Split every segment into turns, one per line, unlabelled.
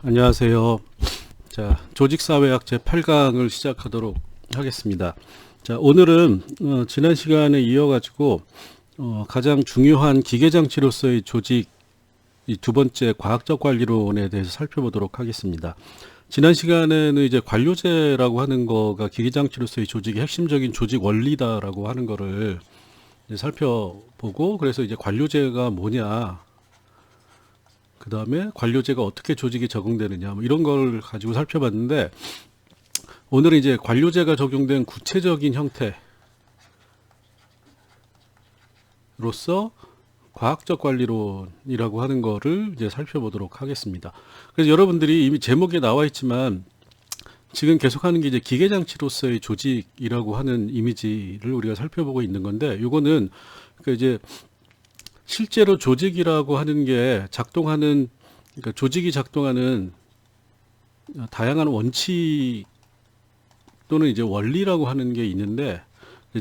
안녕하세요. 자, 조직사회학 제8강을 시작하도록 하겠습니다. 자, 오늘은 지난 시간에 이어가지고 가장 중요한 기계장치로서의 조직 이 두 번째 과학적 관리론에 대해서 살펴보도록 하겠습니다. 지난 시간에는 이제 관료제라고 하는 거가 기계장치로서의 조직의 핵심적인 조직 원리다라고 하는 거를 이제 살펴보고, 그래서 이제 관료제가 뭐냐, 그 다음에 관료제가 어떻게 조직에 적용되느냐, 뭐 이런 걸 가지고 살펴봤는데, 오늘은 이제 관료제가 적용된 구체적인 형태로서 과학적 관리론이라고 하는 거를 이제 살펴보도록 하겠습니다. 그래서 여러분들이 이미 제목에 나와 있지만 지금 계속하는 게 이제 기계장치로서의 조직이라고 하는 이미지를 우리가 살펴보고 있는 건데, 이거는 그 이제 실제로 조직이라고 하는 게 작동하는, 그러니까 조직이 작동하는 다양한 원칙 또는 이제 원리라고 하는 게 있는데,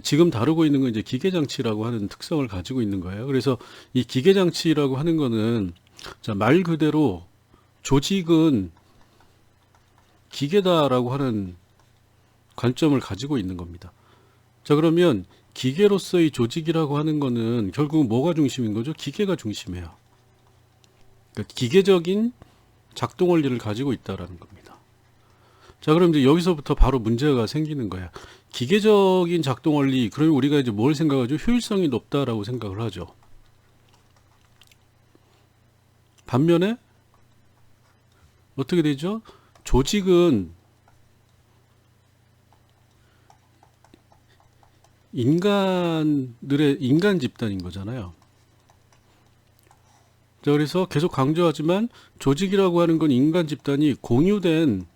지금 다루고 있는 건 이제 기계장치라고 하는 특성을 가지고 있는 거예요. 그래서 이 기계장치라고 하는 거는, 자, 말 그대로 조직은 기계다라고 하는 관점을 가지고 있는 겁니다. 자, 그러면 기계로서의 조직이라고 하는 거는 결국 뭐가 중심인 거죠? 기계가 중심이에요. 그러니까 기계적인 작동 원리를 가지고 있다라는 겁니다. 자, 그럼 이제 여기서부터 바로 문제가 생기는 거야. 기계적인 작동 원리, 그러면 우리가 이제 뭘 생각하죠? 효율성이 높다라고 생각을 하죠. 반면에 어떻게 되죠? 조직은 인간 집단인 거잖아요. 자, 그래서 계속 강조하지만 조직이라고 하는 건 인간 집단이 공유된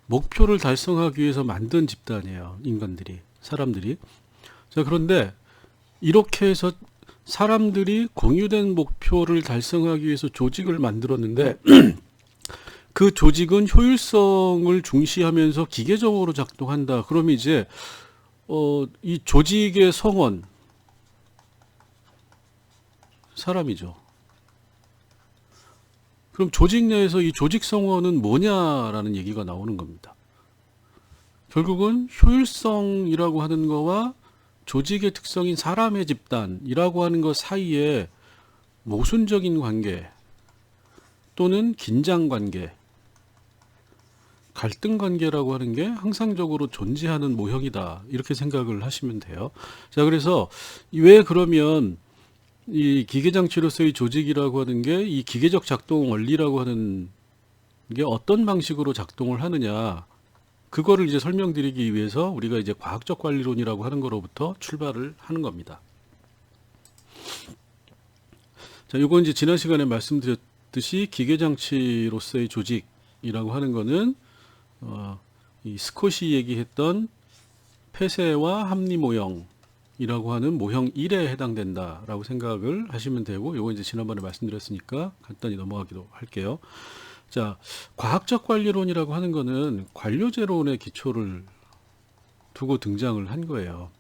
목표를 달성하기 위해서 만든 집단이에요. 인간들이, 사람들이. 자, 그런데 이렇게 해서 사람들이 공유된 목표를 달성하기 위해서 조직을 만들었는데 그 조직은 효율성을 중시하면서 기계적으로 작동한다. 그러면 이제 이 조직의 성원, 사람이죠. 그럼 조직 내에서 이 조직 성원은 뭐냐라는 얘기가 나오는 겁니다. 결국은 효율성이라고 하는 거와 조직의 특성인 사람의 집단이라고 하는 것 사이에 모순적인 관계 또는 긴장 관계, 갈등 관계라고 하는 게 항상적으로 존재하는 모형이다. 이렇게 생각을 하시면 돼요. 자, 그래서 왜 그러면 이 기계장치로서의 조직이라고 하는 게 이 기계적 작동 원리라고 하는 게 어떤 방식으로 작동을 하느냐, 그거를 이제 설명드리기 위해서 우리가 이제 과학적 관리론이라고 하는 거로부터 출발을 하는 겁니다. 자, 이건 이제 지난 시간에 말씀드렸듯이 기계장치로서의 조직이라고 하는 거는 이 스콧이 얘기했던 폐쇄와 합리 모형이라고 하는 모형 1에 해당된다라고 생각을 하시면 되고, 이거 이제 지난번에 말씀드렸으니까 간단히 넘어가기도 할게요. 자, 과학적 관리론이라고 하는 거는 관료제론의 기초를 두고 등장을 한 거예요.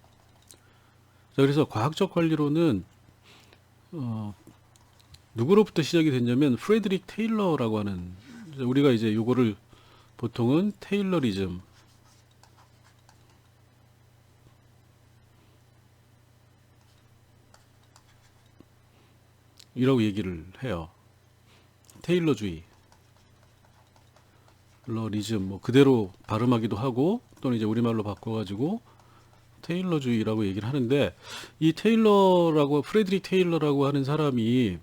자, 그래서 과학적 관리론은 누구로부터 시작이 됐냐면 프레드릭 테일러라고 하는, 우리가 이제 요거를 보통은 테일러리즘, 이라고 얘기를 해요. 테일러주의, 러리즘, 뭐 그대로 발음하기도 하고 또는 이제 우리말로 바꿔가지고 테일러주의라고 얘기를 하는데, 이 테일러라고, 프레드릭 테일러라고 하는 사람이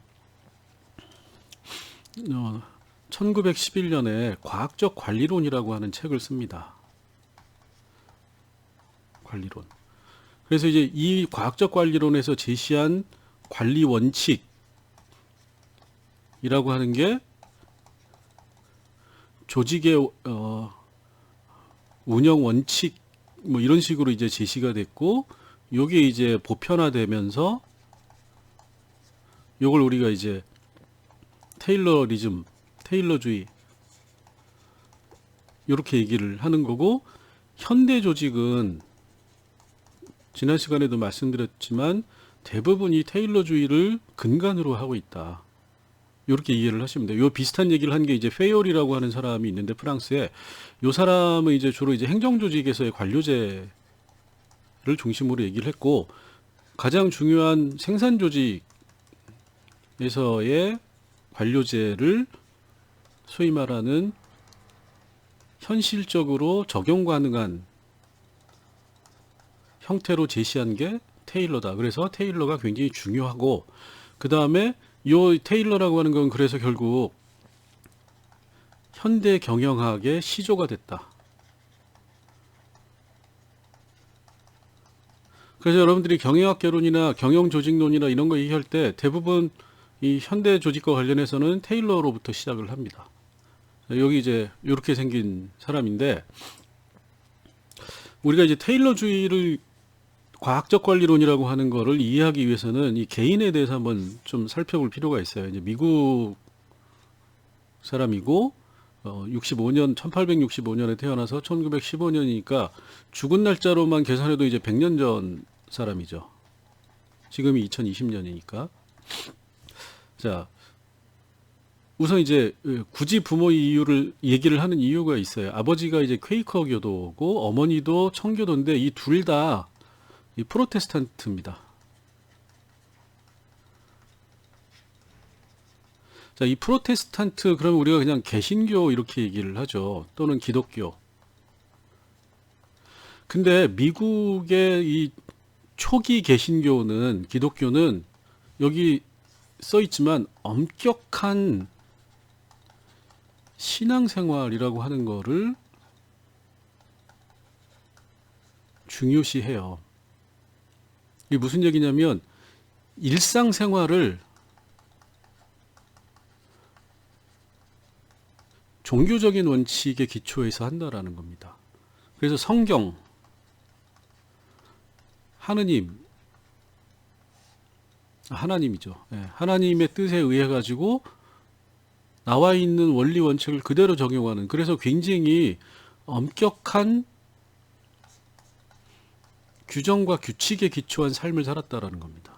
1911년에 과학적 관리론이라고 하는 책을 씁니다. 관리론. 그래서 이제 이 과학적 관리론에서 제시한 관리 원칙이라고 하는 게 조직의 운영 원칙, 뭐 이런 식으로 이제 제시가 됐고, 요게 이제 보편화되면서 요걸 우리가 이제 테일러리즘, 테일러주의, 이렇게 얘기를 하는 거고, 현대 조직은 지난 시간에도 말씀드렸지만 대부분 이 테일러주의를 근간으로 하고 있다. 요렇게 이해를 하시면 돼요. 요 비슷한 얘기를 한 게 이제 페이올이라고 하는 사람이 있는데 프랑스에 요 사람은 이제 주로 이제 행정조직에서의 관료제를 중심으로 얘기를 했고 가장 중요한 생산조직에서의 관료제를 소위 말하는 현실적으로 적용 가능한 형태로 제시한 게 테일러다. 그래서 테일러가 굉장히 중요하고 그 다음에 요 테일러라고 하는 건 그래서 결국 현대 경영학의 시조가 됐다. 그래서 여러분들이 경영학 개론이나 경영조직론이나 이런 거 얘기할 때 대부분 이 현대 조직과 관련해서는 테일러로부터 시작을 합니다. 여기 이제 이렇게 생긴 사람인데 우리가 이제 테일러주의를 과학적 관리론이라고 하는 거를 이해하기 위해서는 이 개인에 대해서 한번 좀 살펴볼 필요가 있어요. 이제 미국 사람이고 1865년에 태어나서 1915년이니까 죽은 날짜로만 계산해도 이제 100년 전 사람이죠. 지금이 2020년이니까. 자, 우선 이제 굳이 부모 이유를 얘기를 하는 이유가 있어요. 아버지가 이제 퀘이커 교도고 어머니도 청교도인데 이 둘 다 이 프로테스탄트입니다. 자, 이 프로테스탄트 그러면 우리가 그냥 개신교 이렇게 얘기를 하죠. 또는 기독교. 근데 미국의 이 초기 개신교는 기독교는 여기 써 있지만 엄격한 신앙생활이라고 하는 거를 중요시해요. 이게 무슨 얘기냐면 일상생활을 종교적인 원칙에 기초해서 한다라는 겁니다. 그래서 성경, 하나님이죠. 하나님의 뜻에 의해 가지고 나와 있는 원리 원칙을 그대로 적용하는, 그래서 굉장히 엄격한 규정과 규칙에 기초한 삶을 살았다라는 겁니다.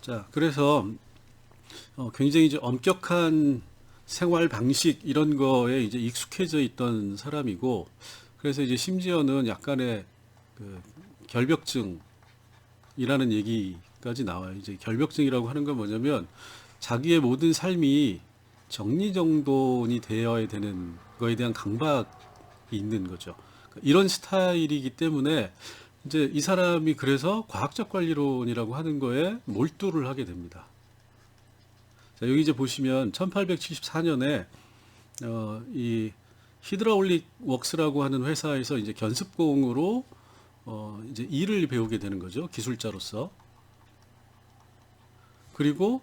자, 그래서 굉장히 이제 엄격한 생활 방식 이런 거에 이제 익숙해져 있던 사람이고, 그래서 이제 심지어는 약간의 그 결벽증이라는 얘기까지 나와요. 이제 결벽증이라고 하는 건 뭐냐면 자기의 모든 삶이 정리정돈이 되어야 되는 거에 대한 강박이 있는 거죠. 이런 스타일이기 때문에 이제 이 사람이 그래서 과학적 관리론이라고 하는 거에 몰두를 하게 됩니다. 자, 여기 이제 보시면 1874년에 이 히드라울릭 웍스라고 하는 회사에서 이제 견습공으로 이제 일을 배우게 되는 거죠. 기술자로서. 그리고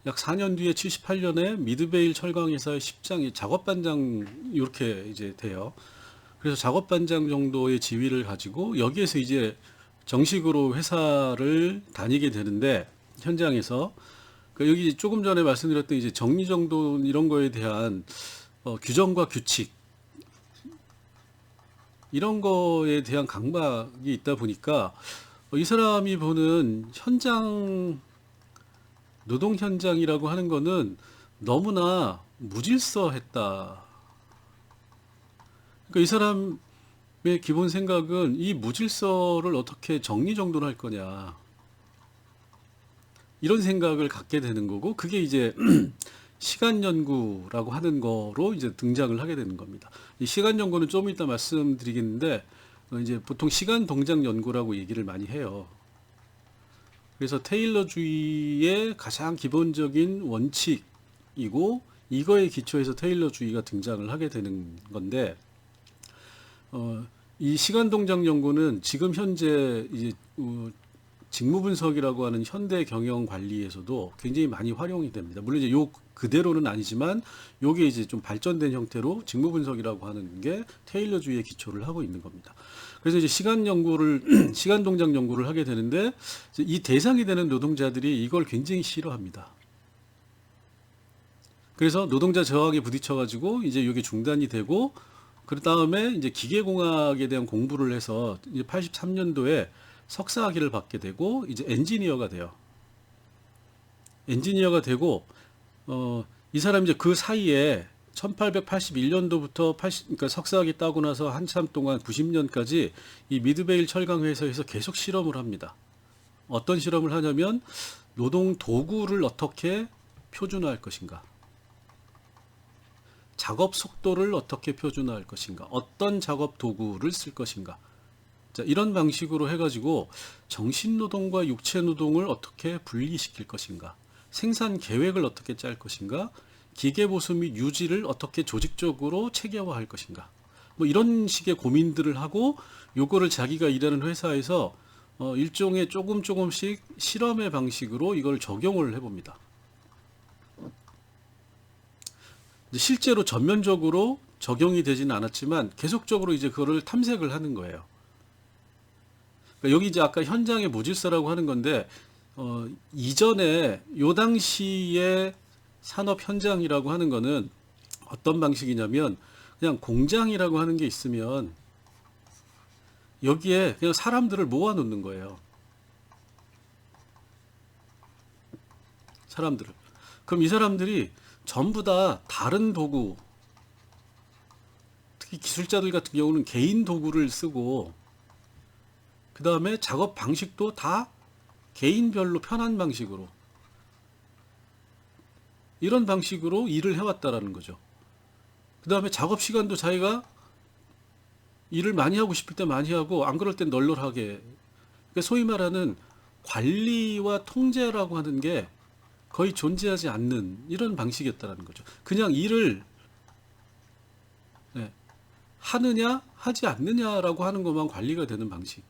약 4년 뒤에 78년에 미드베일 철강회사의 10장이 작업반장 이렇게 이제 돼요. 그래서 작업반장 정도의 지위를 가지고 여기에서 이제 정식으로 회사를 다니게 되는데 현장에서 여기 조금 전에 말씀드렸던 이제 정리정돈 이런 거에 대한 규정과 규칙 이런 거에 대한 강박이 있다 보니까 이 사람이 보는 현장 노동 현장이라고 하는 거는 너무나 무질서했다. 그러니까 이 사람의 기본 생각은 이 무질서를 어떻게 정리정돈할 거냐. 이런 생각을 갖게 되는 거고, 그게 이제 시간 연구라고 하는 거로 이제 등장을 하게 되는 겁니다. 이 시간 연구는 좀 이따 말씀드리겠는데, 이제 보통 시간 동작 연구라고 얘기를 많이 해요. 그래서 테일러주의의 가장 기본적인 원칙이고 이거에 기초해서 테일러주의가 등장을 하게 되는 건데 이 시간 동작 연구는 지금 현재 이제 직무 분석이라고 하는 현대 경영 관리에서도 굉장히 많이 활용이 됩니다. 물론 이제 요 그대로는 아니지만 요게 이제 좀 발전된 형태로 직무 분석이라고 하는 게 테일러주의에 기초를 하고 있는 겁니다. 그래서 이제 시간 동작 연구를 하게 되는데 이 대상이 되는 노동자들이 이걸 굉장히 싫어합니다. 그래서 노동자 저항에 부딪혀가지고 이제 이게 중단이 되고 그 다음에 이제 기계공학에 대한 공부를 해서 이제 83년도에 석사학위를 받게 되고 이제 엔지니어가 돼요. 엔지니어가 되고 이 사람이 이제 그 사이에 1881년도부터 그러니까 석사학위 따고 나서 한참 동안 90년까지 이 미드베일 철강 회사에서 계속 실험을 합니다. 어떤 실험을 하냐면 노동 도구를 어떻게 표준화할 것인가, 작업 속도를 어떻게 표준화할 것인가, 어떤 작업 도구를 쓸 것인가. 자, 이런 방식으로 해가지고 정신노동과 육체노동을 어떻게 분리시킬 것인가, 생산 계획을 어떻게 짤 것인가, 기계보수 및 유지를 어떻게 조직적으로 체계화할 것인가, 뭐 이런 식의 고민들을 하고 요거를 자기가 일하는 회사에서 일종의 조금씩 실험의 방식으로 이걸 적용을 해봅니다. 실제로 전면적으로 적용이 되지는 않았지만 계속적으로 이제 그거를 탐색을 하는 거예요. 그러니까 여기 이제 아까 현장의 무질서라고 하는 건데 이전에 요 당시에 산업 현장이라고 하는 거는 어떤 방식이냐면 그냥 공장이라고 하는 게 있으면 여기에 그냥 사람들을 모아 놓는 거예요. 사람들을. 그럼 이 사람들이 전부 다 다른 도구, 특히 기술자들 같은 경우는 개인 도구를 쓰고 그 다음에 작업 방식도 다 개인별로 편한 방식으로 이런 방식으로 일을 해왔다라는 거죠. 그 다음에 작업 시간도 자기가 일을 많이 하고 싶을 때 많이 하고 안 그럴 땐 널널하게. 그러니까 소위 말하는 관리와 통제라고 하는 게 거의 존재하지 않는 이런 방식이었다라는 거죠. 그냥 일을 하느냐 하지 않느냐라고 하는 것만 관리가 되는 방식.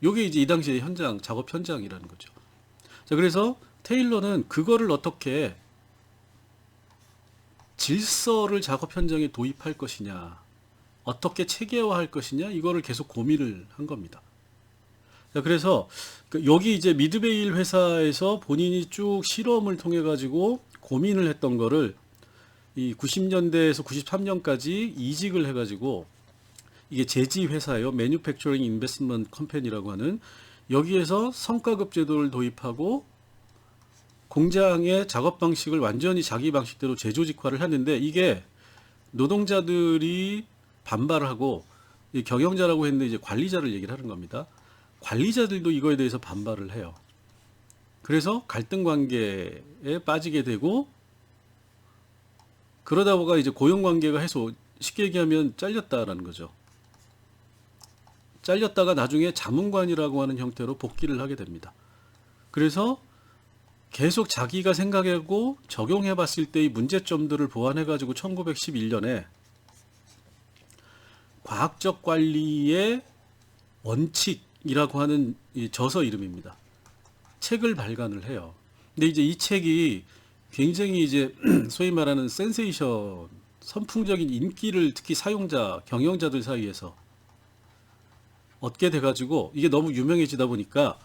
요게 이제 이 당시의 현장, 작업 현장이라는 거죠. 자, 그래서 테일러는 그거를 어떻게 질서를 작업 현장에 도입할 것이냐, 어떻게 체계화할 것이냐, 이거를 계속 고민을 한 겁니다. 자, 그래서 여기 이제 미드베일 회사에서 본인이 쭉 실험을 통해 가지고 고민을 했던 거를 이 90년대에서 93년까지 이직을 해 가지고 이게 제지 회사예요. Manufacturing Investment Company라고 하는, 여기에서 성과급 제도를 도입하고 공장의 작업 방식을 완전히 자기 방식대로 재조직화를 하는데 이게 노동자들이 반발하고 이 경영자라고 했는데 이제 관리자를 얘기를 하는 겁니다. 관리자들도 이거에 대해서 반발을 해요. 그래서 갈등 관계에 빠지게 되고 그러다 보가 이제 고용 관계가 해소, 쉽게 얘기하면 잘렸다라는 거죠. 잘렸다가 나중에 자문관이라고 하는 형태로 복귀를 하게 됩니다. 그래서 계속 자기가 생각하고 적용해 봤을 때의 문제점들을 보완해 가지고 1911년에 과학적 관리의 원칙이라고 하는 이 저서 이름입니다. 책을 발간을 해요. 근데 이제 이 책이 굉장히 이제 소위 말하는 센세이션, 선풍적인 인기를 특히 사용자, 경영자들 사이에서 얻게 돼가지고 이게 너무 유명해지다 보니까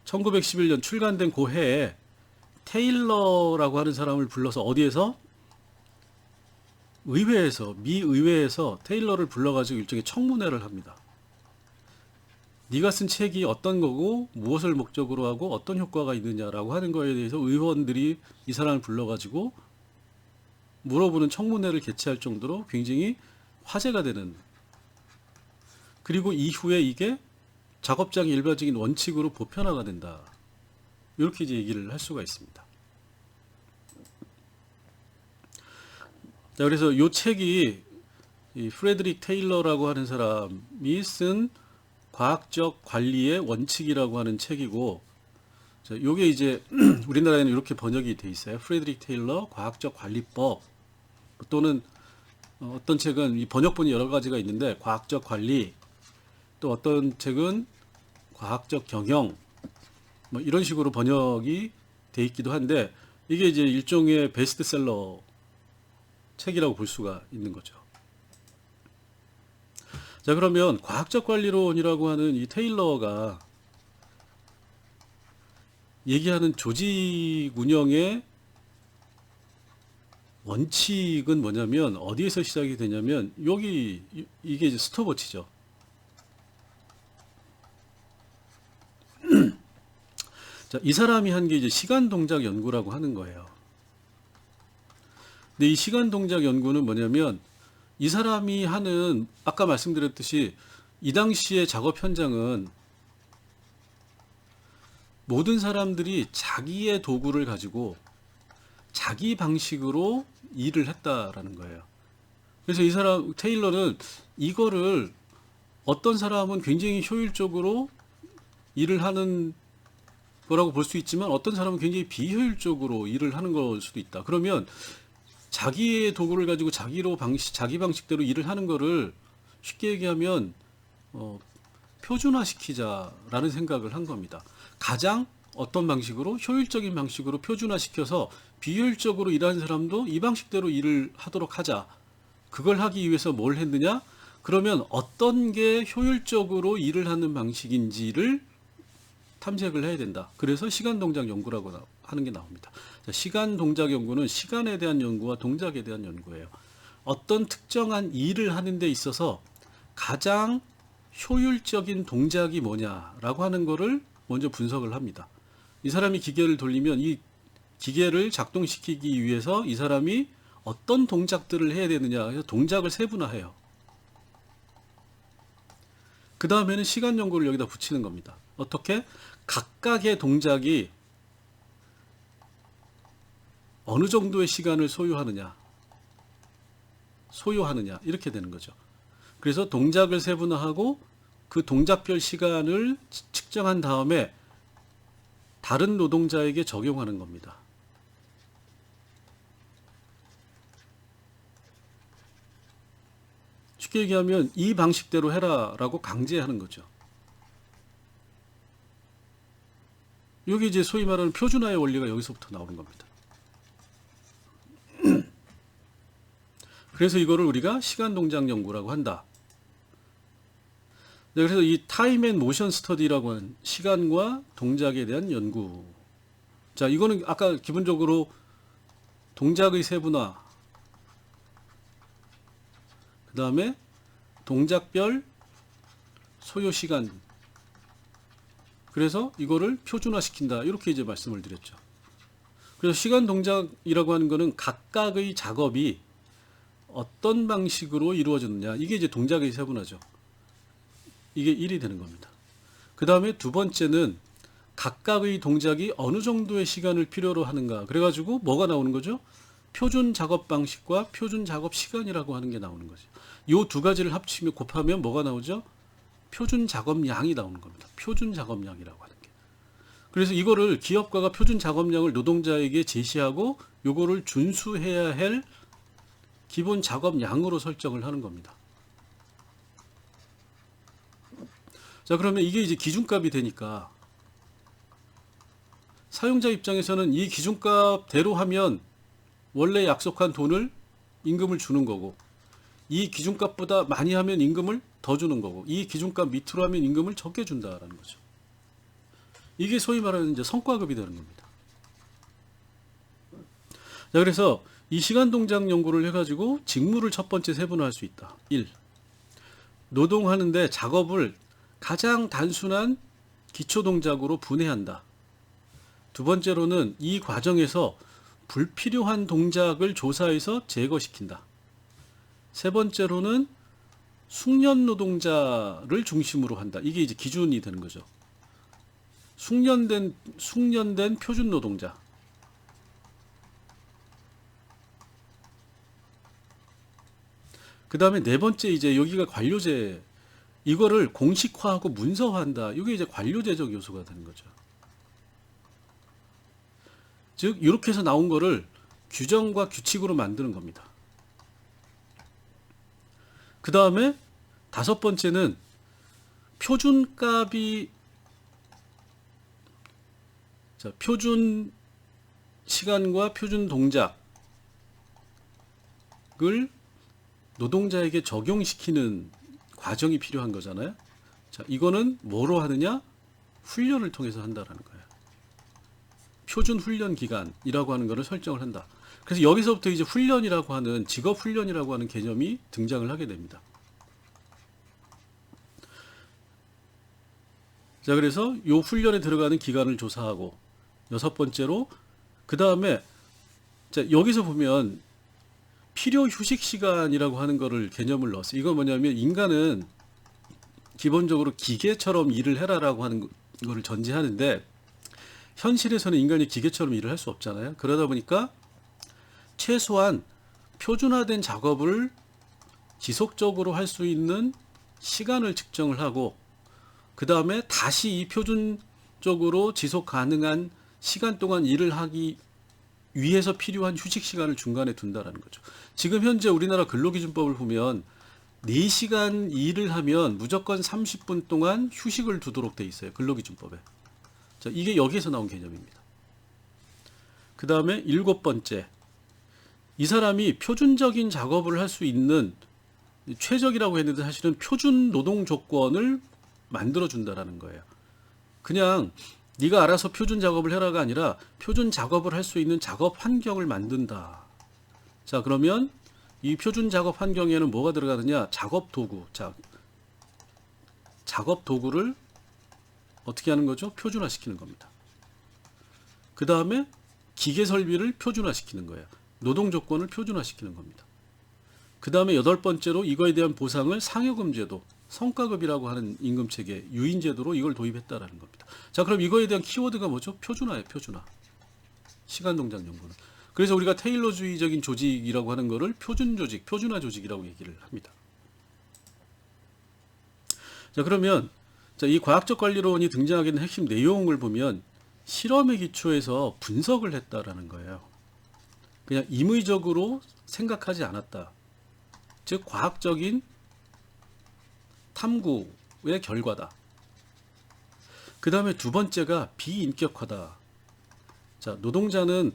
1911년 출간된 그 해에 테일러라고 하는 사람을 불러서 어디에서? 의회에서, 미 의회에서 테일러를 불러가지고 일종의 청문회를 합니다. 네가 쓴 책이 어떤 거고 무엇을 목적으로 하고 어떤 효과가 있느냐라고 하는 거에 대해서 의원들이 이 사람을 불러가지고 물어보는 청문회를 개최할 정도로 굉장히 화제가 되는, 그리고 이후에 이게 작업장의 일반적인 원칙으로 보편화가 된다. 이렇게 이제 얘기를 할 수가 있습니다. 자, 그래서 이 책이 이 프레드릭 테일러라고 하는 사람이 쓴 과학적 관리의 원칙이라고 하는 책이고, 자, 요게 이제 우리나라에는 이렇게 번역이 돼 있어요. 프레드릭 테일러 과학적 관리법, 또는 어떤 책은 이 번역본이 여러 가지가 있는데 과학적 관리, 또 어떤 책은 과학적 경영, 뭐 이런 식으로 번역이 돼 있기도 한데 이게 이제 일종의 베스트셀러 책이라고 볼 수가 있는 거죠. 자, 그러면 과학적 관리론이라고 하는 이 테일러가 얘기하는 조직 운영의 원칙은 뭐냐면 어디에서 시작이 되냐면 여기 이게 이제 스톱워치죠. 자, 이 사람이 한 게 이제 시간 동작 연구라고 하는 거예요. 근데 이 시간 동작 연구는 뭐냐면 이 사람이 하는 아까 말씀드렸듯이 이 당시의 작업 현장은 모든 사람들이 자기의 도구를 가지고 자기 방식으로 일을 했다라는 거예요. 그래서 이 사람 테일러는 이거를 어떤 사람은 굉장히 효율적으로 일을 하는 거라고 볼 수 있지만 어떤 사람은 굉장히 비효율적으로 일을 하는 걸 수도 있다. 그러면 자기의 도구를 가지고 자기 방식대로 일을 하는 거를 쉽게 얘기하면 표준화시키자라는 생각을 한 겁니다. 가장 어떤 방식으로 효율적인 방식으로 표준화시켜서 비효율적으로 일하는 사람도 이 방식대로 일을 하도록 하자. 그걸 하기 위해서 뭘 했느냐? 그러면 어떤 게 효율적으로 일을 하는 방식인지를 탐색을 해야 된다. 그래서 시간 동작 연구라고 하는 게 나옵니다. 자, 시간 동작 연구는 시간에 대한 연구와 동작에 대한 연구예요. 어떤 특정한 일을 하는 데 있어서 가장 효율적인 동작이 뭐냐라고 하는 거를 먼저 분석을 합니다. 이 사람이 기계를 돌리면 이 기계를 작동시키기 위해서 이 사람이 어떤 동작들을 해야 되느냐 해서 동작을 세분화해요. 그 다음에는 시간 연구를 여기다 붙이는 겁니다. 어떻게? 각각의 동작이 어느 정도의 시간을 소요하느냐 이렇게 되는 거죠. 그래서 동작을 세분화하고 그 동작별 시간을 측정한 다음에 다른 노동자에게 적용하는 겁니다. 쉽게 얘기하면 이 방식대로 해라라고 강제하는 거죠. 여기 이제 소위 말하는 표준화의 원리가 여기서부터 나오는 겁니다. 그래서 이거를 우리가 시간 동작 연구라고 한다. 네, 그래서 이 타임 앤 모션 스터디라고 하는 시간과 동작에 대한 연구. 자, 이거는 아까 기본적으로 동작의 세분화, 그 다음에 동작별 소요 시간. 그래서 이거를 표준화시킨다. 이렇게 이제 말씀을 드렸죠. 그래서 시간 동작이라고 하는 거는 각각의 작업이 어떤 방식으로 이루어졌느냐. 이게 이제 동작의 세분화죠. 이게 1이 되는 겁니다. 그 다음에 두 번째는 각각의 동작이 어느 정도의 시간을 필요로 하는가. 그래가지고 뭐가 나오는 거죠? 표준 작업 방식과 표준 작업 시간이라고 하는 게 나오는 거죠. 이 두 가지를 합치면 곱하면 뭐가 나오죠? 표준 작업량이 나오는 겁니다. 표준 작업량이라고 하는 게. 그래서 이거를 기업가가 표준 작업량을 노동자에게 제시하고 요거를 준수해야 할 기본 작업량으로 설정을 하는 겁니다. 자, 그러면 이게 이제 기준값이 되니까 사용자 입장에서는 이 기준값대로 하면 원래 약속한 돈을 임금을 주는 거고, 이 기준값보다 많이 하면 임금을 더 주는 거고, 이 기준값 밑으로 하면 임금을 적게 준다라는 거죠. 이게 소위 말하는 이제 성과급이 되는 겁니다. 자, 그래서 이 시간 동작 연구를 해가지고 직무를 첫 번째 세분화할 수 있다. 1. 노동하는데 작업을 가장 단순한 기초 동작으로 분해한다. 두 번째로는 이 과정에서 불필요한 동작을 조사해서 제거시킨다. 세 번째로는 숙련 노동자를 중심으로 한다. 이게 이제 기준이 되는 거죠. 숙련된 표준 노동자. 그 다음에 네 번째 이제 여기가 관료제. 이거를 공식화하고 문서화한다. 이게 이제 관료제적 요소가 되는 거죠. 즉 이렇게 해서 나온 거를 규정과 규칙으로 만드는 겁니다. 그 다음에 다섯 번째는 표준값이 표준 시간과 표준 동작을 노동자에게 적용시키는 과정이 필요한 거잖아요. 자, 이거는 뭐로 하느냐? 훈련을 통해서 한다라는 거예요. 표준 훈련 기간이라고 하는 것을 설정을 한다. 그래서 여기서부터 이제 훈련이라고 하는 직업 훈련이라고 하는 개념이 등장을 하게 됩니다. 자, 그래서 요 훈련에 들어가는 기간을 조사하고 여섯 번째로 그 다음에 여기서 보면 필요 휴식 시간이라고 하는 거를 개념을 넣었어요. 이건 뭐냐면 인간은 기본적으로 기계처럼 일을 해라라고 하는 거를 전제하는데 현실에서는 인간이 기계처럼 일을 할 수 없잖아요. 그러다 보니까 최소한 표준화된 작업을 지속적으로 할 수 있는 시간을 측정을 하고 그 다음에 다시 이 표준적으로 지속 가능한 시간 동안 일을 하기 위해서 필요한 휴식 시간을 중간에 둔다라는 거죠. 지금 현재 우리나라 근로기준법을 보면 4시간 일을 하면 무조건 30분 동안 휴식을 두도록 돼 있어요. 근로기준법에. 자, 이게 여기에서 나온 개념입니다. 그 다음에 일곱 번째, 이 사람이 표준적인 작업을 할 수 있는 최적이라고 했는데 사실은 표준 노동 조건을 만들어 준다라는 거예요. 그냥 네가 알아서 표준 작업을 해라가 아니라 표준 작업을 할 수 있는 작업 환경을 만든다. 자, 그러면 이 표준 작업 환경에는 뭐가 들어가느냐? 작업 도구. 자, 작업 도구를 어떻게 하는 거죠? 표준화시키는 겁니다. 그 다음에 기계 설비를 표준화시키는 거예요. 노동 조건을 표준화시키는 겁니다. 그 다음에 여덟 번째로 이거에 대한 보상을 상여금 제도, 성과급이라고 하는 임금체계, 유인제도로 이걸 도입했다라는 겁니다. 자, 그럼 이거에 대한 키워드가 뭐죠? 표준화예요, 표준화. 시간동작연구는. 그래서 우리가 테일러주의적인 조직이라고 하는 거를 표준 조직, 표준화 조직이라고 얘기를 합니다. 자, 그러면 이 과학적 관리론이 등장하게 된 핵심 내용을 보면 실험에 기초해서 분석을 했다라는 거예요. 그냥 임의적으로 생각하지 않았다. 즉 과학적인 탐구의 결과다. 그 다음에 두 번째가 비인격화다. 자, 노동자는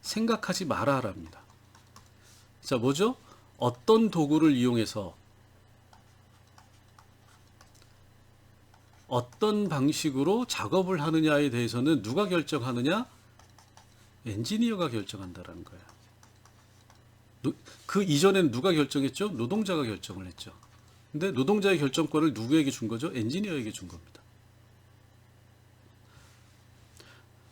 생각하지 말아야 합니다. 자, 뭐죠? 어떤 도구를 이용해서 어떤 방식으로 작업을 하느냐에 대해서는 누가 결정하느냐? 엔지니어가 결정한다라는 거예요. 그 이전에는 누가 결정했죠? 노동자가 결정을 했죠. 근데 노동자의 결정권을 누구에게 준 거죠? 엔지니어에게 준 겁니다.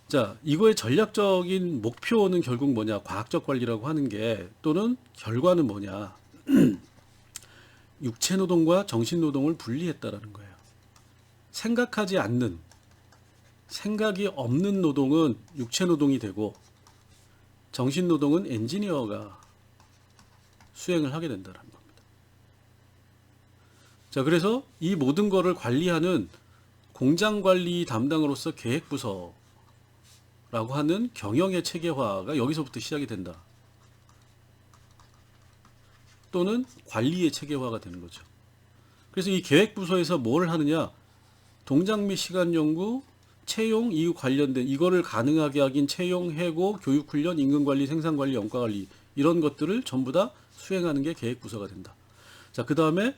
자, 이거의 전략적인 목표는 결국 뭐냐? 과학적 관리라고 하는 게, 또는 결과는 뭐냐? 육체 노동과 정신 노동을 분리했다라는 거예요. 생각하지 않는, 생각이 없는 노동은 육체 노동이 되고 정신 노동은 엔지니어가 수행을 하게 된다는 겁니다. 자, 그래서 이 모든 거를 관리하는 공장관리 담당으로서 계획부서라고 하는 경영의 체계화가 여기서부터 시작이 된다. 또는 관리의 체계화가 되는 거죠. 그래서 이 계획부서에서 뭘 하느냐? 동작 및 시간 연구, 채용, 이후 관련된 이거를 가능하게 하긴 채용, 해고, 교육훈련, 임금관리, 생산관리, 영과관리 이런 것들을 전부 다 수행하는 게 계획부서가 된다. 자, 그 다음에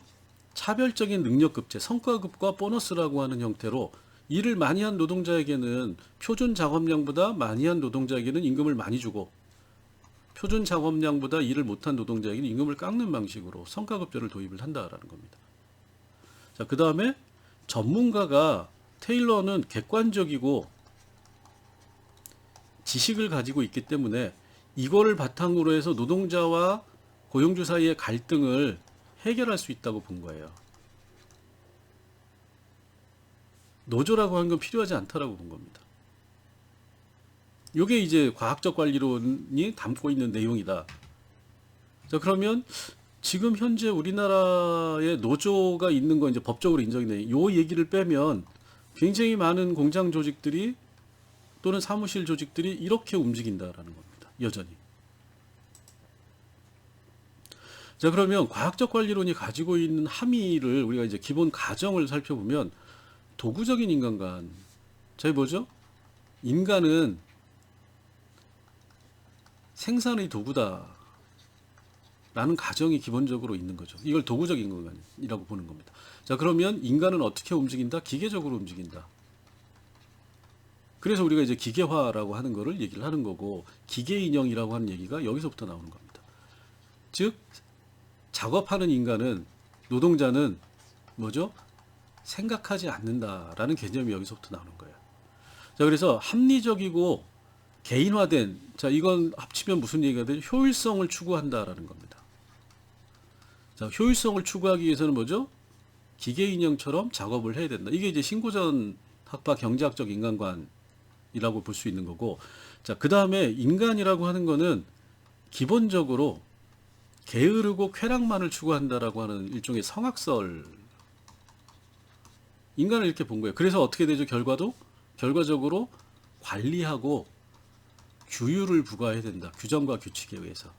차별적인 능력급제, 성과급과 보너스라고 하는 형태로 일을 많이 한 노동자에게는 표준 작업량보다 많이 한 노동자에게는 임금을 많이 주고 표준 작업량보다 일을 못한 노동자에게는 임금을 깎는 방식으로 성과급제를 도입을 한다라는 겁니다. 자, 그 다음에 전문가가 테일러는 객관적이고 지식을 가지고 있기 때문에 이거를 바탕으로 해서 노동자와 고용주 사이의 갈등을 해결할 수 있다고 본 거예요. 노조라고 하는 건 필요하지 않다라고 본 겁니다. 이게 이제 과학적 관리론이 담고 있는 내용이다. 자, 그러면 지금 현재 우리나라에 노조가 있는 건 이제 법적으로 인정이 돼. 요 얘기를 빼면 굉장히 많은 공장 조직들이 또는 사무실 조직들이 이렇게 움직인다라는 겁니다. 여전히. 자, 그러면 과학적 관리론이 가지고 있는 함의를 우리가 이제 기본 가정을 살펴보면 도구적인 인간관. 자, 뭐죠? 인간은 생산의 도구다. 라는 가정이 기본적으로 있는 거죠. 이걸 도구적인 인간이라고 보는 겁니다. 자, 그러면 인간은 어떻게 움직인다? 기계적으로 움직인다. 그래서 우리가 이제 기계화라고 하는 거를 얘기를 하는 거고, 기계 인형이라고 하는 얘기가 여기서부터 나오는 겁니다. 즉, 작업하는 인간은, 노동자는 뭐죠? 생각하지 않는다라는 개념이 여기서부터 나오는 거예요. 자, 그래서 합리적이고 개인화된, 자, 이건 합치면 무슨 얘기가 되죠? 효율성을 추구한다라는 겁니다. 자, 효율성을 추구하기 위해서는 뭐죠? 기계 인형처럼 작업을 해야 된다. 이게 이제 신고전 학파 경제학적 인간관이라고 볼 수 있는 거고, 자, 그 다음에 인간이라고 하는 거는 기본적으로 게으르고 쾌락만을 추구한다라고 하는 일종의 성악설, 인간을 이렇게 본 거예요. 그래서 어떻게 되죠? 결과적으로 관리하고 규율을 부과해야 된다. 규정과 규칙에 의해서.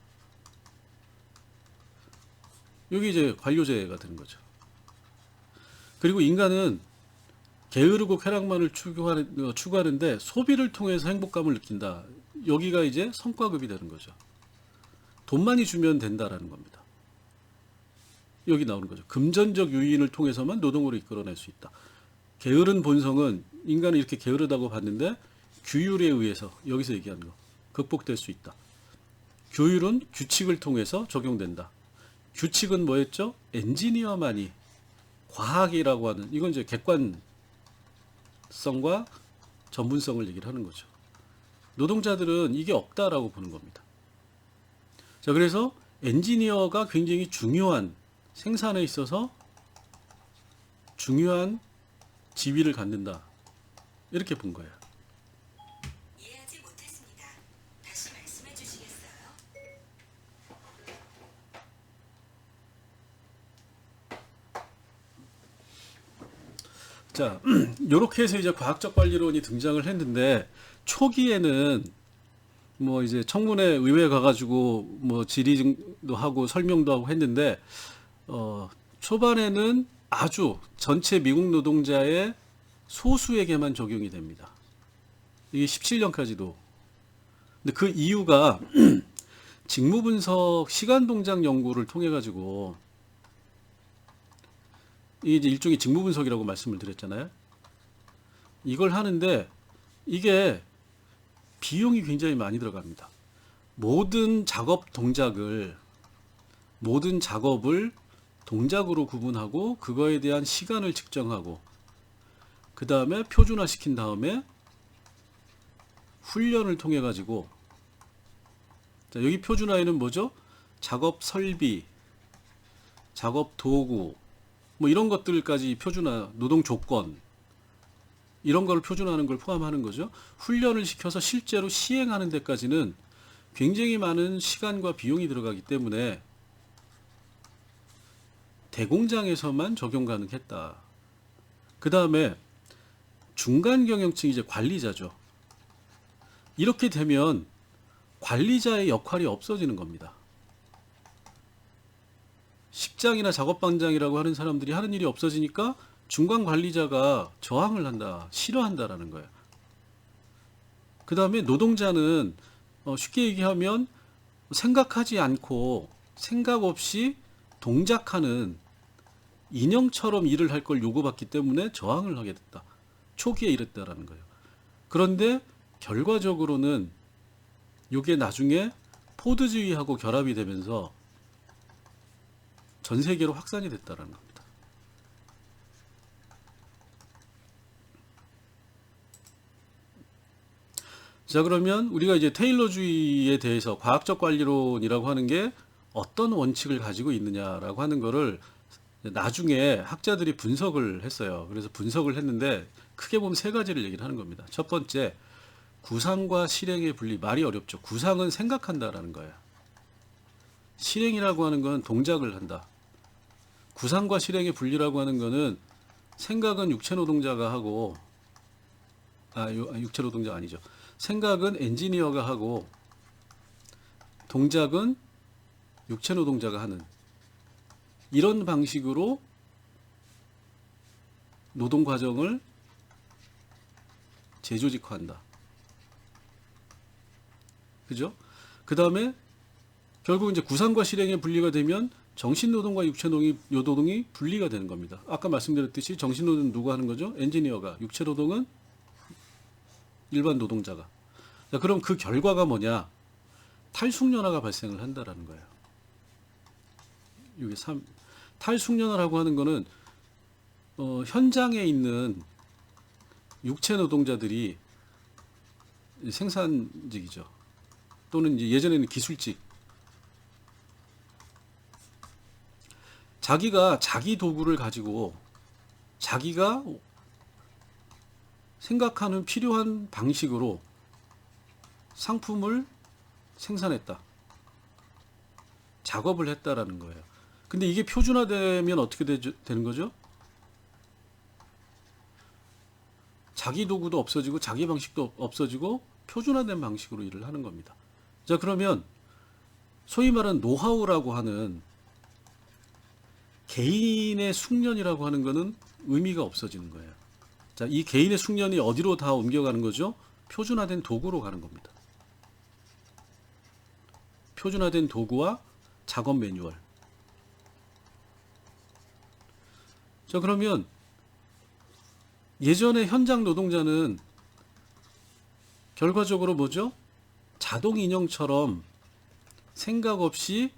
여기 이제 관료제가 되는 거죠. 그리고 인간은 게으르고 쾌락만을 추구하는데 소비를 통해서 행복감을 느낀다. 여기가 이제 성과급이 되는 거죠. 돈 많이 주면 된다라는 겁니다. 여기 나오는 거죠. 금전적 유인을 통해서만 노동으로 이끌어낼 수 있다. 게으른 본성은 인간을 이렇게 게으르다고 봤는데 규율에 의해서 여기서 얘기하는 거 극복될 수 있다. 규율은 규칙을 통해서 적용된다. 규칙은 뭐였죠? 엔지니어만이 과학이라고 하는, 이건 이제 객관성과 전문성을 얘기를 하는 거죠. 노동자들은 이게 없다라고 보는 겁니다. 자, 그래서 엔지니어가 굉장히 중요한, 생산에 있어서 중요한 지위를 갖는다. 이렇게 본 거예요.
이해하지 못했습니다. 다시 말씀해 주시겠어요?
자, 요렇게 해서 이제 과학적 관리론이 등장을 했는데, 초기에는 뭐 이제 청문회 의회 가가지고 뭐 질의도 하고 설명도 하고 했는데, 초반에는 아주 전체 미국 노동자의 소수에게만 적용이 됩니다. 이게 17년까지도. 근데 그 이유가 직무분석 시간동작 연구를 통해 가지고, 이게 이제 일종의 직무분석이라고 말씀을 드렸잖아요. 이걸 하는데 이게 비용이 굉장히 많이 들어갑니다. 모든 작업을 동작으로 구분하고 그거에 대한 시간을 측정하고 그 다음에 표준화시킨 다음에 훈련을 통해 가지고, 자, 여기 표준화에는 뭐죠? 작업 설비, 작업 도구, 뭐 이런 것들까지 표준화, 노동 조건, 이런 걸 표준화하는 걸 포함하는 거죠. 훈련을 시켜서 실제로 시행하는 데까지는 굉장히 많은 시간과 비용이 들어가기 때문에 대공장에서만 적용 가능했다. 그 다음에 중간 경영층이 이제 관리자죠. 이렇게 되면 관리자의 역할이 없어지는 겁니다. 식장이나 작업반장이라고 하는 사람들이 하는 일이 없어지니까 중간 관리자가 저항을 한다, 싫어한다라는 거예요. 그 다음에 노동자는 쉽게 얘기하면 생각하지 않고 생각 없이 동작하는 인형처럼 일을 할 걸 요구받기 때문에 저항을 하게 됐다. 초기에 이랬다라는 거예요. 그런데 결과적으로는 이게 나중에 포드주의하고 결합이 되면서 전 세계로 확산이 됐다라는 겁니다. 자, 그러면 우리가 이제 테일러주의에 대해서 과학적 관리론이라고 하는 게 어떤 원칙을 가지고 있느냐라고 하는 거를 나중에 학자들이 분석을 했어요. 그래서 분석을 했는데 크게 보면 세 가지를 얘기를 하는 겁니다. 첫 번째, 구상과 실행의 분리. 말이 어렵죠. 구상은 생각한다라는 거예요. 실행이라고 하는 건 동작을 한다. 구상과 실행의 분리라고 하는 거는 생각은 육체 노동자가 하고, 육체 노동자 아니죠. 생각은 엔지니어가 하고 동작은 육체 노동자가 하는, 이런 방식으로 노동 과정을 재조직화한다. 그죠? 그 다음에 결국 이제 구상과 실행의 분리가 되면 정신노동과 육체노동이 분리가 되는 겁니다. 아까 말씀드렸듯이 정신노동은 누가 하는 거죠? 엔지니어가. 육체노동은 일반 노동자가. 자, 그럼 그 결과가 뭐냐? 탈숙연화가 발생을 한다라는 거예요. 이게 탈숙연화라고 하는 거는 현장에 있는 육체 노동자들이 생산직이죠. 또는 이제 예전에는 기술직. 자기가 자기 도구를 가지고 자기가 생각하는 필요한 방식으로 상품을 생산했다. 작업을 했다라는 거예요. 근데 이게 표준화되면 어떻게 되는 거죠? 자기 도구도 없어지고 자기 방식도 없어지고 표준화된 방식으로 일을 하는 겁니다. 자, 그러면 소위 말하는 노하우라고 하는 개인의 숙련이라고 하는 것은 의미가 없어지는 거예요. 자, 이 개인의 숙련이 어디로 다 옮겨가는 거죠? 표준화된 도구로 가는 겁니다. 표준화된 도구와 작업 매뉴얼. 자, 그러면 예전에 현장 노동자는 결과적으로 뭐죠? 자동 인형처럼 생각 없이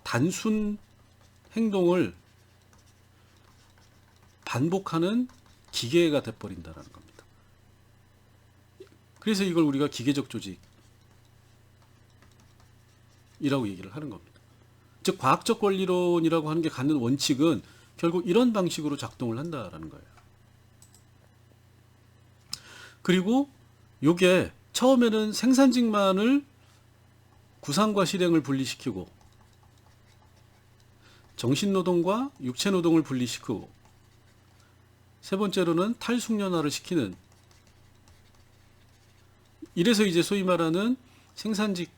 단순 행동을 반복하는 기계가 돼버린다는 겁니다. 그래서 이걸 우리가 기계적 조직이라고 얘기를 하는 겁니다. 즉 과학적 권리론이라고 하는 게 갖는 원칙은 결국 이런 방식으로 작동을 한다라는 거예요. 그리고 요게 처음에는 생산직만을 구상과 실행을 분리시키고 정신노동과 육체노동을 분리시키고 세 번째로는 탈숙련화를 시키는, 이래서 이제 소위 말하는 생산직과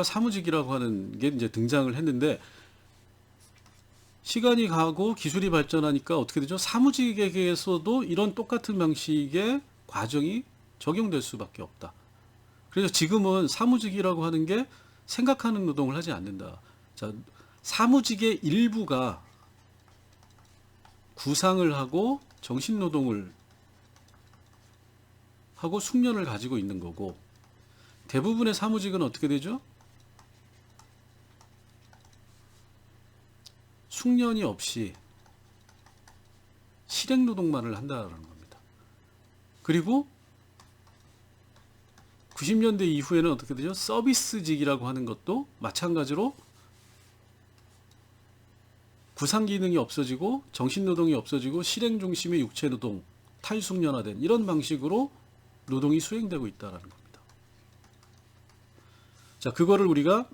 사무직이라고 하는 게 이제 등장을 했는데, 시간이 가고 기술이 발전하니까 어떻게 되죠? 사무직에게서도 이런 똑같은 방식의 과정이 적용될 수밖에 없다. 그래서 지금은 사무직이라고 하는 게 생각하는 노동을 하지 않는다. 자, 사무직의 일부가 구상을 하고 정신노동을 하고 숙련을 가지고 있는 거고, 대부분의 사무직은 어떻게 되죠? 숙련이 없이 실행노동만을 한다는 겁니다. 그리고 90년대 이후에는 어떻게 되죠? 서비스직이라고 하는 것도 마찬가지로 구상 기능이 없어지고 정신노동이 없어지고 실행 중심의 육체노동, 탈숙련화된 이런 방식으로 노동이 수행되고 있다는 겁니다. 자, 그거를 우리가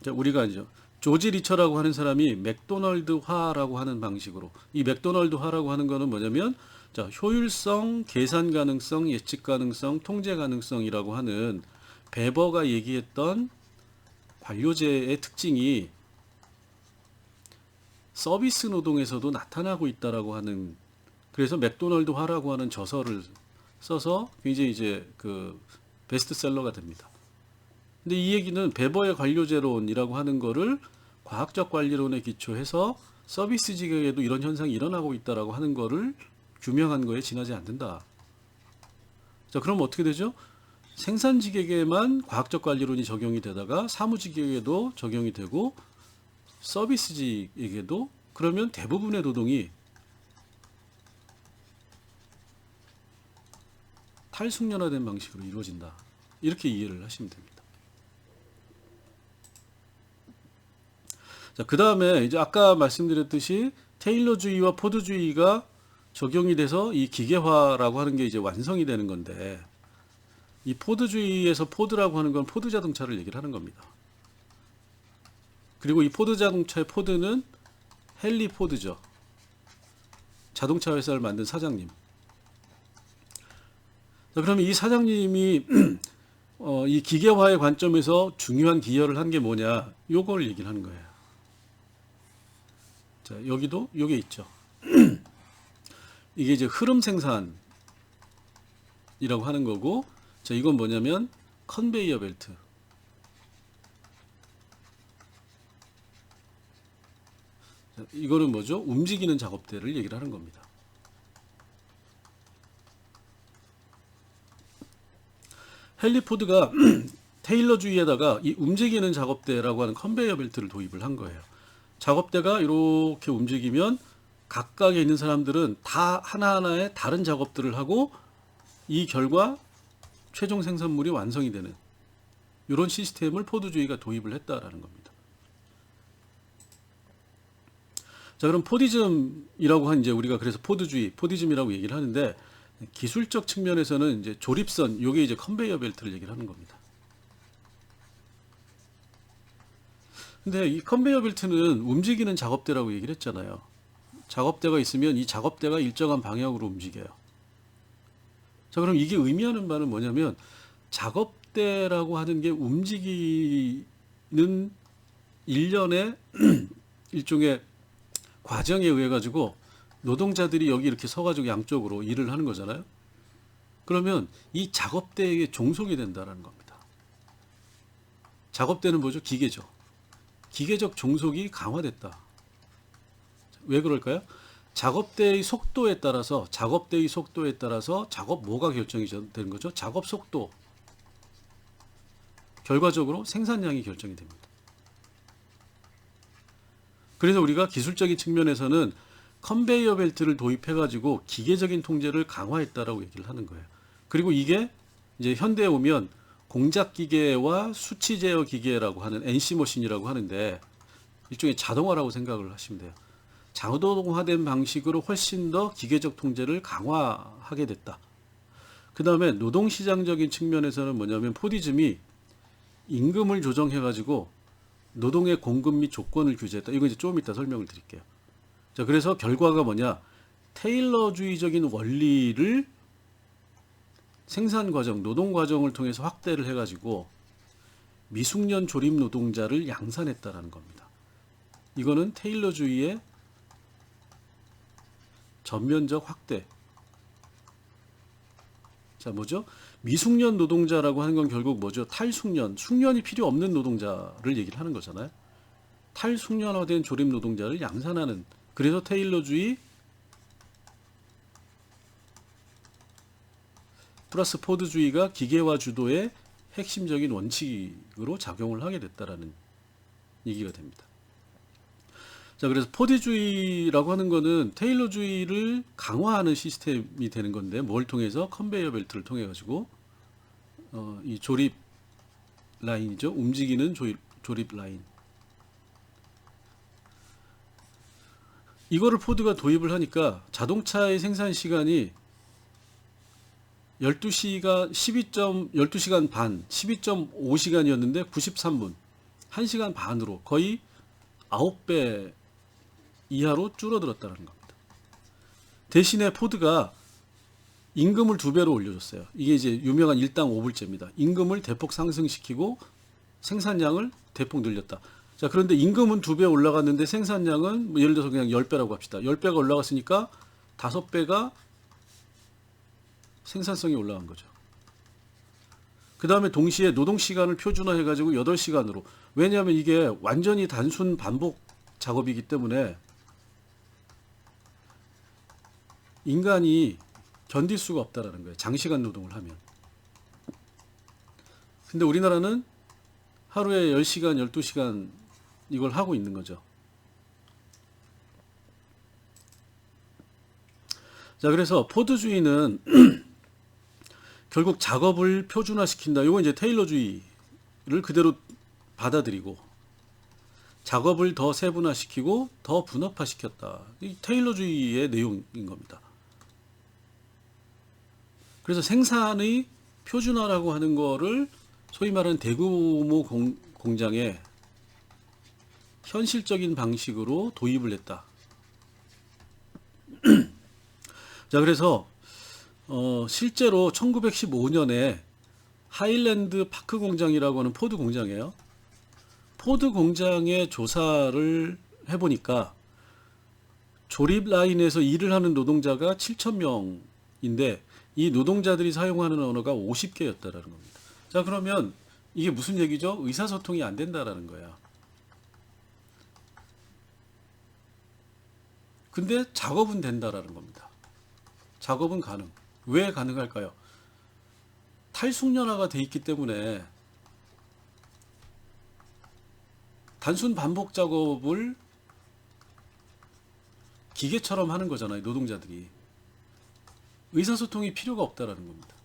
이제 조지 리처라고 하는 사람이 맥도널드화라고 하는 방식으로, 이 맥도널드화라고 하는 거는 뭐냐면, 자, 효율성, 계산 가능성, 예측 가능성, 통제 가능성이라고 하는 베버가 얘기했던 관료제의 특징이 서비스 노동에서도 나타나고 있다라고 하는, 그래서 맥도널드화라고 하는 저서를 써서 굉장히 이제 그 베스트셀러가 됩니다. 근데 이 얘기는 베버의 관료제론이라고 하는 거를 과학적 관리론에 기초해서 서비스직에도 이런 현상이 일어나고 있다라고 하는 거를 규명한 거에 지나지 않는다. 자, 그럼 어떻게 되죠? 생산직에게만 과학적 관리론이 적용이 되다가 사무직에게도 적용이 되고 서비스직에게도, 그러면 대부분의 노동이 탈숙련화된 방식으로 이루어진다. 이렇게 이해를 하시면 됩니다. 자, 그 다음에 이제 아까 말씀드렸듯이 테일러주의와 포드주의가 적용이 돼서 이 기계화라고 하는 게 이제 완성이 되는 건데, 이 포드주의에서 포드라고 하는 건 포드 자동차를 얘기를 하는 겁니다. 그리고 이 포드 자동차의 포드는 헨리 포드죠. 자동차 회사를 만든 사장님. 자, 그러면 이 사장님이 이 기계화의 관점에서 중요한 기여를 한 게 뭐냐, 요걸 얘기를 하는 거예요. 자, 여기도 요게 있죠. 이게 이제 흐름 생산이라고 하는 거고, 자, 이건 뭐냐면 컨베이어 벨트. 자, 이거는 뭐죠? 움직이는 작업대를 얘기를 하는 겁니다. 헨리 포드가 테일러주의에다가 이 움직이는 작업대라고 하는 컨베이어 벨트를 도입을 한 거예요. 작업대가 이렇게 움직이면 각각에 있는 사람들은 다 하나하나의 다른 작업들을 하고 이 결과 최종 생산물이 완성이 되는 이런 시스템을 포드주의가 도입을 했다라는 겁니다. 자, 그럼 포디즘이라고 한 이제 우리가 그래서 포드주의, 포디즘이라고 얘기를 하는데 기술적 측면에서는 이제 조립선, 요게 이제 컨베이어 벨트를 얘기를 하는 겁니다. 근데 이 컨베이어 벨트는 움직이는 작업대라고 얘기를 했잖아요. 작업대가 있으면 이 작업대가 일정한 방향으로 움직여요. 자, 그럼 이게 의미하는 바는 뭐냐면 작업대라고 하는 게 움직이는 일련의 일종의 과정에 의해 가지고 노동자들이 여기 이렇게 서가지고 양쪽으로 일을 하는 거잖아요. 그러면 이 작업대에 종속이 된다는 겁니다. 작업대는 뭐죠? 기계죠. 기계적 종속이 강화됐다. 왜 그럴까요? 작업대의 속도에 따라서 작업 뭐가 결정이 되는 거죠? 작업 속도. 결과적으로 생산량이 결정이 됩니다. 그래서 우리가 기술적인 측면에서는 컨베이어 벨트를 도입해가지고 기계적인 통제를 강화했다라고 얘기를 하는 거예요. 그리고 이게 이제 현대에 오면 공작 기계와 수치 제어 기계라고 하는 NC 머신이라고 하는데 일종의 자동화라고 생각을 하시면 돼요. 자동화된 방식으로 훨씬 더 기계적 통제를 강화하게 됐다. 그 다음에 노동시장적인 측면에서는 뭐냐면 포디즘이 임금을 조정해가지고 노동의 공급 및 조건을 규제했다. 이거 이제 조금 이따 설명을 드릴게요. 자, 그래서 결과가 뭐냐? 테일러주의적인 원리를 생산 과정, 노동 과정을 통해서 확대를 해가지고 미숙련 조립 노동자를 양산했다라는 겁니다. 이거는 테일러주의의 전면적 확대. 자, 뭐죠? 미숙련 노동자라고 하는 건 결국 뭐죠? 탈숙련, 숙련이 필요 없는 노동자를 얘기를 하는 거잖아요. 탈숙련화된 조립 노동자를 양산하는, 그래서 테일러주의 플러스 포드주의가 기계화 주도의 핵심적인 원칙으로 작용을 하게 됐다라는 얘기가 됩니다. 자, 그래서 포드주의라고 하는 거는 테일러주의를 강화하는 시스템이 되는 건데 뭘 통해서? 컨베이어 벨트를 통해 가지고 이 조립 라인이죠. 움직이는 조립 라인. 이거를 포드가 도입을 하니까 자동차의 생산 시간이 12시간 반, 12.5시간이었는데 93분, 1시간 반으로 거의 9배 이하로 줄어들었다는 겁니다. 대신에 포드가 임금을 2배로 올려줬어요. 이게 이제 유명한 일당 5불제입니다. 임금을 대폭 상승시키고 생산량을 대폭 늘렸다. 자, 그런데 임금은 2배 올라갔는데 생산량은 예를 들어서 그냥 10배라고 합시다. 10배가 올라갔으니까 5배가 생산성이 올라간 거죠. 그 다음에 동시에 노동시간을 표준화해가지고 8시간으로. 왜냐하면 이게 완전히 단순 반복 작업이기 때문에 인간이 견딜 수가 없다라는 거예요. 장시간 노동을 하면. 근데 우리나라는 하루에 10시간, 12시간 이걸 하고 있는 거죠. 자, 그래서 포드주의는 결국 작업을 표준화시킨다. 이건 이제 테일러주의를 그대로 받아들이고 작업을 더 세분화시키고 더 분업화시켰다. 이 테일러주의의 내용인 겁니다. 그래서 생산의 표준화라고 하는 거를 소위 말하는 대규모 공장에 현실적인 방식으로 도입을 했다. 자, 그래서 실제로 1915년에 하일랜드 파크 공장이라고 하는 포드 공장이에요. 포드 공장에 조사를 해보니까 조립 라인에서 일을 하는 노동자가 7,000명인데 이 노동자들이 사용하는 언어가 50개였다라는 겁니다. 자, 그러면 이게 무슨 얘기죠? 의사소통이 안 된다라는 거야. 근데 작업은 된다라는 겁니다. 작업은 가능. 왜 가능할까요? 탈숙련화가 돼 있기 때문에 단순 반복 작업을 기계처럼 하는 거잖아요, 노동자들이. 의사소통이 필요가 없다라는 겁니다.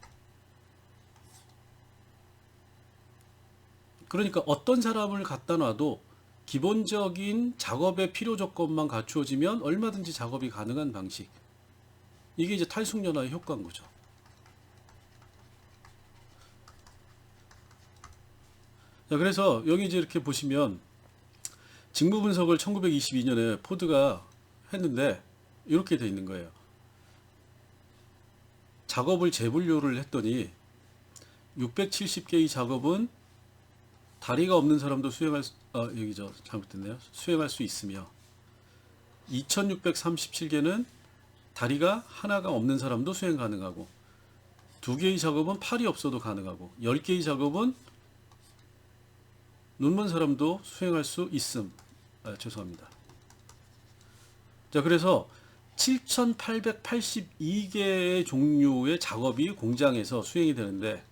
그러니까 어떤 사람을 갖다 놔도 기본적인 작업의 필요 조건만 갖추어지면 얼마든지 작업이 가능한 방식. 이게 이제 탈숙연화의 효과인 거죠. 자, 그래서 여기 이제 이렇게 보시면 직무 분석을 1922년에 포드가 했는데 이렇게 돼 있는 거예요. 작업을 재분류를 했더니 670개의 작업은 다리가 없는 사람도 수행할 수 있으며 2637개는 다리가 하나가 없는 사람도 수행 가능하고 2개의 작업은 팔이 없어도 가능하고 10개의 작업은 눈먼 사람도 수행할 수 있음. 죄송합니다. 자, 그래서 7,882개의 종류의 작업이 공장에서 수행이 되는데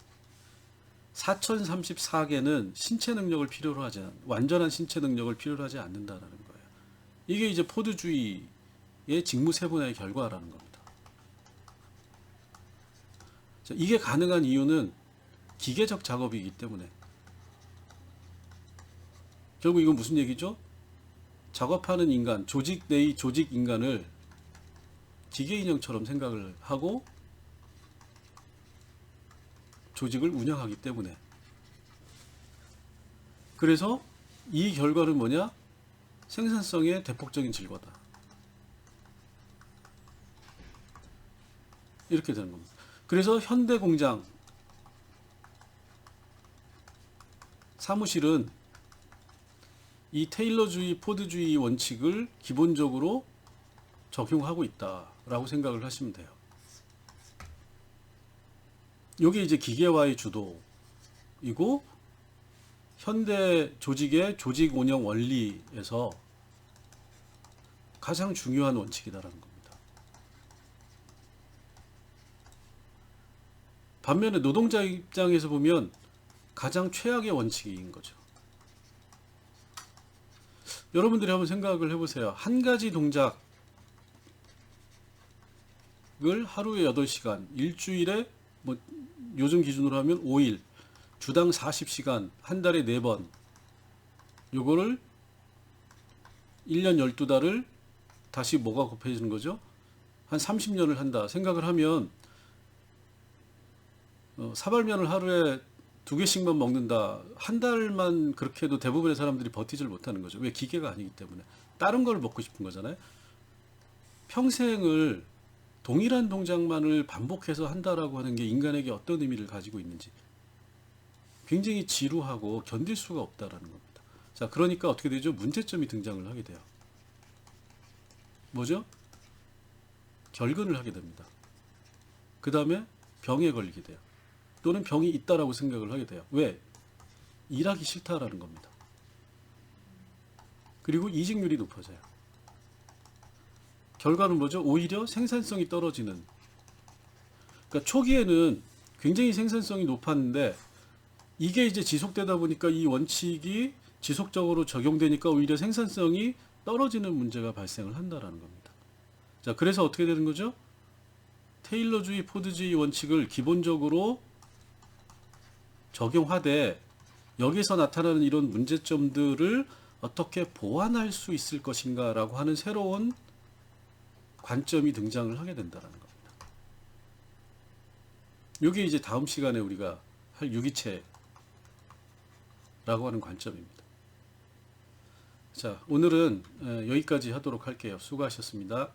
4,034개는 신체 능력을 필요로 하지 완전한 신체 능력을 필요로 하지 않는다라는 거예요. 이게 이제 포드주의의 직무 세분화의 결과라는 겁니다. 자, 이게 가능한 이유는 기계적 작업이기 때문에. 결국 이건 무슨 얘기죠? 작업하는 인간, 조직 내의 조직 인간을 기계 인형처럼 생각을 하고 조직을 운영하기 때문에. 그래서 이 결과는 뭐냐? 생산성의 대폭적인 증가다. 이렇게 되는 겁니다. 그래서 현대 공장 사무실은 이 테일러주의, 포드주의 원칙을 기본적으로 적용하고 있다라고 생각을 하시면 돼요. 이게 이제 기계화의 주도이고 현대 조직의 조직 운영 원리에서 가장 중요한 원칙이다라는 겁니다. 반면에 노동자 입장에서 보면 가장 최악의 원칙인 거죠. 여러분들이 한번 생각을 해보세요. 한 가지 동작을 하루에 8시간, 일주일에 뭐 요즘 기준으로 하면 5일, 주당 40시간, 한 달에 4번, 요거를 1년 12달을 다시 뭐가 곱해지는 거죠? 한 30년을 한다 생각을 하면 사발면을 하루에 2개씩만 먹는다. 한 달만 그렇게 해도 대부분의 사람들이 버티질 못하는 거죠. 왜? 기계가 아니기 때문에. 다른 걸 먹고 싶은 거잖아요. 평생을 동일한 동작만을 반복해서 한다라고 하는 게 인간에게 어떤 의미를 가지고 있는지 굉장히 지루하고 견딜 수가 없다라는 겁니다. 자, 그러니까 어떻게 되죠? 문제점이 등장을 하게 돼요. 뭐죠? 결근을 하게 됩니다. 그 다음에 병에 걸리게 돼요. 또는 병이 있다라고 생각을 하게 돼요. 왜? 일하기 싫다라는 겁니다. 그리고 이직률이 높아져요. 결과는 뭐죠? 오히려 생산성이 떨어지는. 그러니까 초기에는 굉장히 생산성이 높았는데 이게 이제 지속되다 보니까 이 원칙이 지속적으로 적용되니까 오히려 생산성이 떨어지는 문제가 발생을 한다라는 겁니다. 자, 그래서 어떻게 되는 거죠? 테일러주의, 포드주의 원칙을 기본적으로 적용하되 여기서 나타나는 이런 문제점들을 어떻게 보완할 수 있을 것인가 라고 하는 새로운 관점이 등장을 하게 된다는 겁니다. 이게 이제 다음 시간에 우리가 할 유기체라고 하는 관점입니다. 자, 오늘은 여기까지 하도록 할게요. 수고하셨습니다.